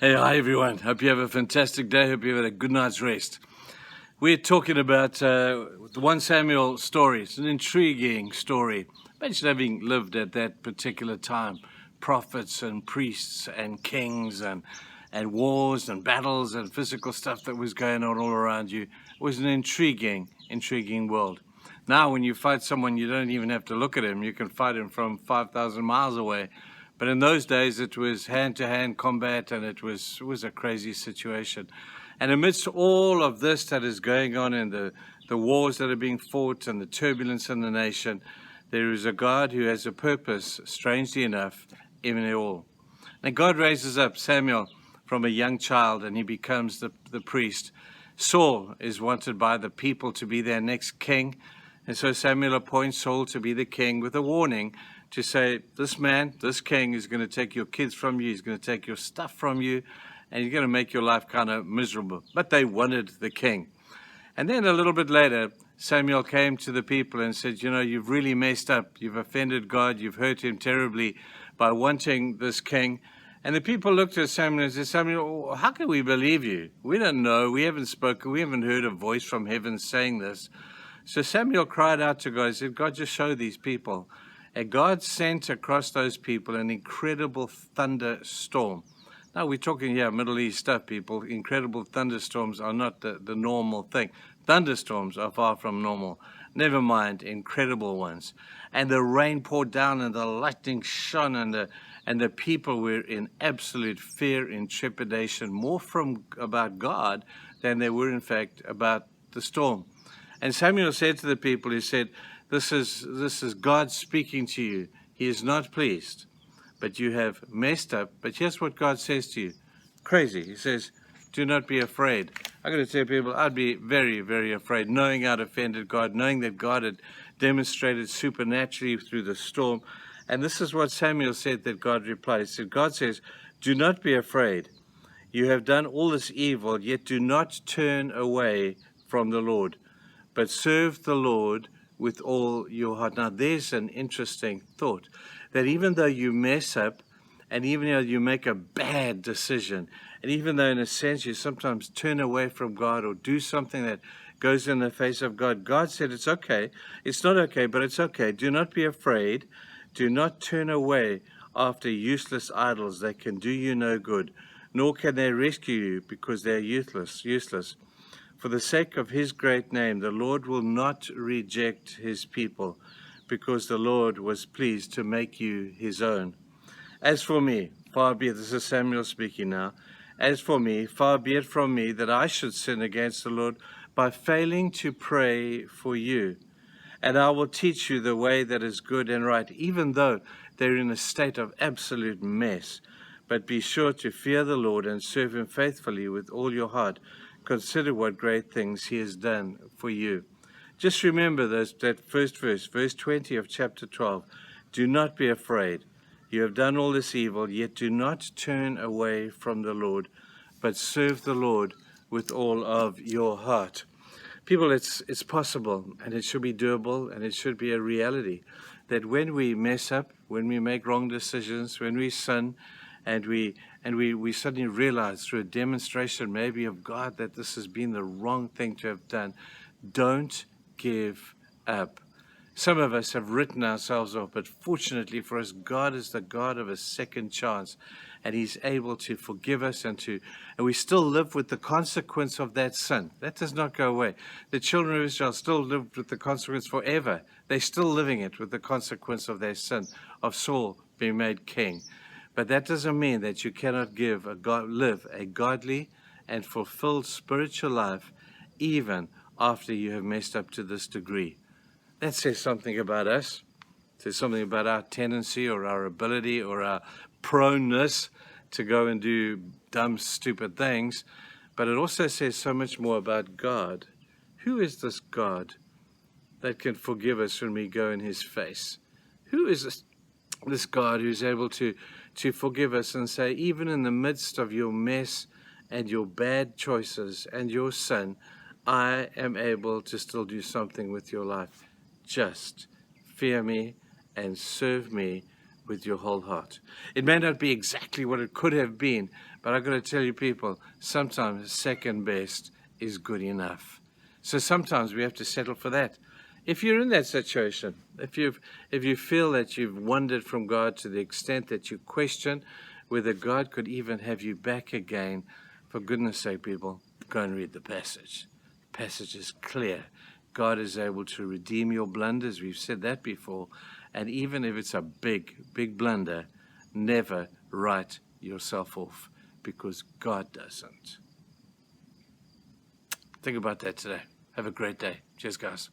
Hi everyone. Hope you have a fantastic day. Hope you have had a good night's rest. We're talking about the 1 Samuel story. It's an intriguing story. Imagine having lived at that particular time. Prophets and priests and kings and wars and battles and physical stuff that was going on all around you. It was an intriguing world. Now when you fight someone, you don't even have to look at him. You can fight him from 5,000 miles away. But in those days, it was hand-to-hand combat, and it was a crazy situation. And amidst all of this that is going on in the wars that are being fought and the turbulence in the nation, there is a God who has a purpose, strangely enough, even in it all. And God raises up Samuel from a young child, and he becomes the priest. Saul is wanted by the people to be their next king, and so Samuel appoints Saul to be the king with a warning to say, this man, this king, is going to take your kids from you, he's going to take your stuff from you, and he's going to make your life kind of miserable. But they wanted the king. And then a little bit later, Samuel came to the people and said, you know, you've really messed up. You've offended God. You've hurt him terribly by wanting this king. And the people looked at Samuel and said, Samuel, how can we believe you? We don't know. We haven't spoken. We haven't heard a voice from heaven saying this. So Samuel cried out to God. He said, God, just show these people. And God sent across those people an incredible thunderstorm. Now, we're talking here Middle East stuff, people. Incredible thunderstorms are not the normal thing. Thunderstorms are far from normal. Never mind incredible ones. And the rain poured down and the lightning shone, and the people were in absolute fear and trepidation, more about God than they were, in fact, about the storm. And Samuel said to the people, he said, this is God speaking to you. He is not pleased, but you have messed up. But here's what God says to you. Crazy. He says, do not be afraid. I'm going to tell people, I'd be very, very afraid, knowing I'd offended God, knowing that God had demonstrated supernaturally through the storm. And this is what Samuel said that God replied. He said, God says, do not be afraid. You have done all this evil, yet do not turn away from the Lord, but serve the Lord with all your heart. Now, there's an interesting thought, that even though you mess up, and even though you make a bad decision, and even though in a sense you sometimes turn away from God or do something that goes in the face of God, God said it's okay. It's not okay, but it's okay. Do not be afraid. Do not turn away after useless idols. They can do you no good, nor can they rescue you, because they're useless. For the sake of his great name, the Lord will not reject his people, because the Lord was pleased to make you his own. As for me, far be it, this is Samuel speaking now, as for me, far be it from me that I should sin against the Lord by failing to pray for you. And I will teach you the way that is good and right, even though they're in a state of absolute mess. But be sure to fear the Lord and serve him faithfully with all your heart. Consider what great things he has done for you. Just remember that first verse 20 of chapter 12. Do not be afraid. You have done all this evil, yet do not turn away from the Lord, but serve the Lord with all of your heart. People, it's possible, and it should be doable, and it should be a reality, that when we mess up, when we make wrong decisions, when we sin, and we suddenly realize through a demonstration maybe of God that this has been the wrong thing to have done, don't give up. Some of us have written ourselves off, but fortunately for us, God is the God of a second chance, and he's able to forgive us, and we still live with the consequence of that sin. That does not go away. The children of Israel still lived with the consequence forever. They're still living it with the consequence of their sin, of Saul being made king. But that doesn't mean that you cannot live a godly and fulfilled spiritual life even after you have messed up to this degree. That says something about us. It says something about our tendency or our ability or our proneness to go and do dumb, stupid things. But it also says so much more about God. Who is this God that can forgive us when we go in his face? Who is this God who's able to forgive us and say, even in the midst of your mess and your bad choices and your sin, I am able to still do something with your life. Just fear me and serve me with your whole heart. It may not be exactly what it could have been, But I've got to tell you, people, sometimes second best is good enough. So sometimes we have to settle for that. If you're in that situation, if you feel that you've wandered from God to the extent that you question whether God could even have you back again, for goodness sake, people, go and read the passage. The passage is clear. God is able to redeem your blunders. We've said that before. And even if it's a big, big blunder, never write yourself off, because God doesn't. Think about that today. Have a great day. Cheers, guys.